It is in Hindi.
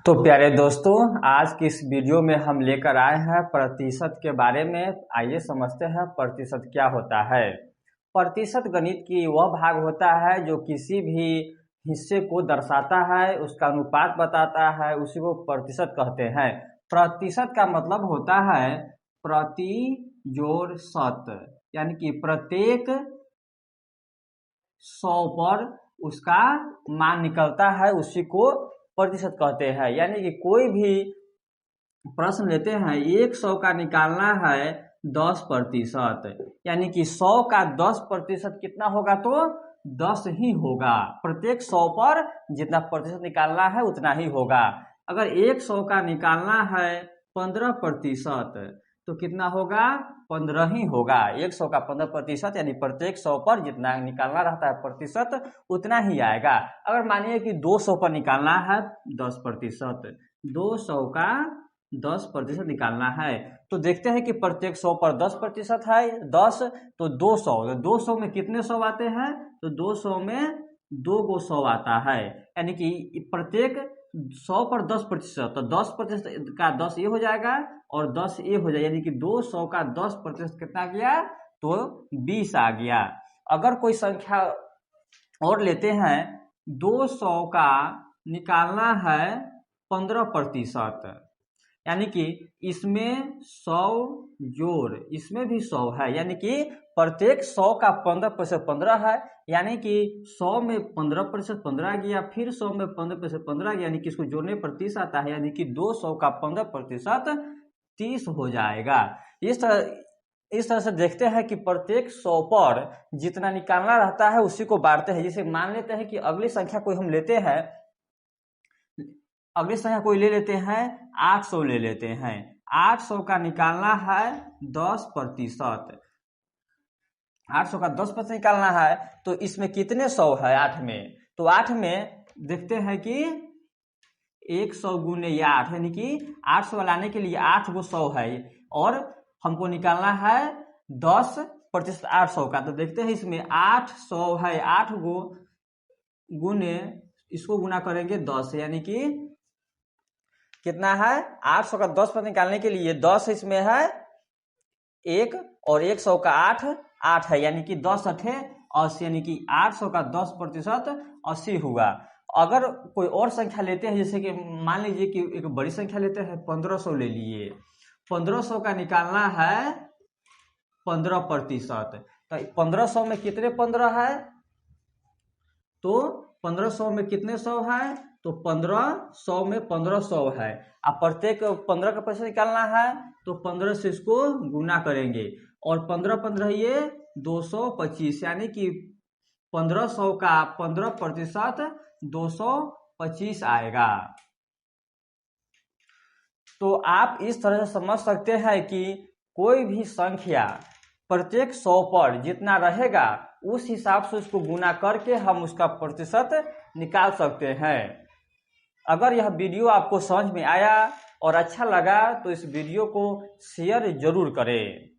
तो प्यारे दोस्तों, आज की इस वीडियो में हम लेकर आए हैं प्रतिशत के बारे में। आइए समझते हैं प्रतिशत क्या होता है। प्रतिशत गणित की वह भाग होता है जो किसी भी हिस्से को दर्शाता है, उसका अनुपात बताता है, उसी को प्रतिशत कहते हैं। प्रतिशत का मतलब होता है प्रति जोड़ शत, यानी कि प्रत्येक 100 पर उसका मान निकलता है, उसी को प्रतिशत कहते हैं। यानी कि कोई भी प्रश्न लेते हैं, 100 का निकालना है 10%, यानी कि 100 का 10% कितना होगा, तो 10 ही होगा। प्रत्येक 100 पर जितना प्रतिशत निकालना है उतना ही होगा। अगर 100 का निकालना है 15%, तो कितना होगा, 15 ही होगा। 100 का 15%, यानी प्रत्येक 100 पर जितना निकालना रहता है प्रतिशत उतना ही आएगा। अगर मानिए कि 200 पर निकालना है 10%, 200 का 10% निकालना है, तो देखते हैं कि प्रत्येक 100 पर 10% है 10, तो 200 में कितने 100 आते हैं, तो 200 में 2 गो 100 आता है। यानी कि प्रत्येक 100 पर 10%, तो 10% का 10 ये हो जाएगा और 10 ये हो जाएगा, यानी कि 200 का 10% कितना गया, तो 20 आ गया। अगर कोई संख्या और लेते हैं, 200 का निकालना है 15%, यानी कि इसमें 100 जोड़ इसमें भी 100 है, यानी कि प्रत्येक 100 का 15% 15 है, यानी कि 100 में 15% 15 गया, फिर 100 में 15% 15 गया, यानी कि इसको जोड़ने पर 30 आता है, यानी कि 200 का 15% 30 हो जाएगा। इस तरह से देखते हैं कि प्रत्येक 100 पर जितना निकालना रहता है उसी को बांटते हैं। जैसे मान लेते हैं कि अगली संख्या कोई हम लेते हैं, अगली संख्या कोई ले लेते हैं 800 ले लेते हैं। 800 का निकालना है 10%, 800 का 10% निकालना है, तो इसमें कितने 100 है 8 में, तो 8 में देखते हैं कि 100 गुने 8, यानी कि 800 लाने के लिए 8 गो 100 है और हमको निकालना है 10% 800 का, तो देखते हैं इसमें 800 है, 8 गो गुने इसको गुना करेंगे 10, यानी कि कितना है, 800 का 10% निकालने के लिए 10 इसमें है 1 और 100 का 8 है, यानी कि 10 अठे 80, यानी कि 800 का 10% 80 हुआ। अगर कोई और संख्या लेते हैं, जैसे कि मान लीजिए कि एक बड़ी संख्या लेते हैं, 1500 ले लिए, 1500 का निकालना है 15%, तो 1500 में कितने 15 है, तो 1500 में कितने 100 है, तो 1500 में 1500 है। अब प्रत्येक 15 का पैसा निकालना है, तो 15 से इसको गुना करेंगे और 15 ये 225, यानी कि 1500 का 15% 225 आएगा। तो आप इस तरह से समझ सकते हैं कि कोई भी संख्या प्रत्येक 100 पर जितना रहेगा उस हिसाब से उसको गुना करके हम उसका प्रतिशत निकाल सकते हैं। अगर यह वीडियो आपको समझ में आया और अच्छा लगा तो इस वीडियो को शेयर जरूर करें।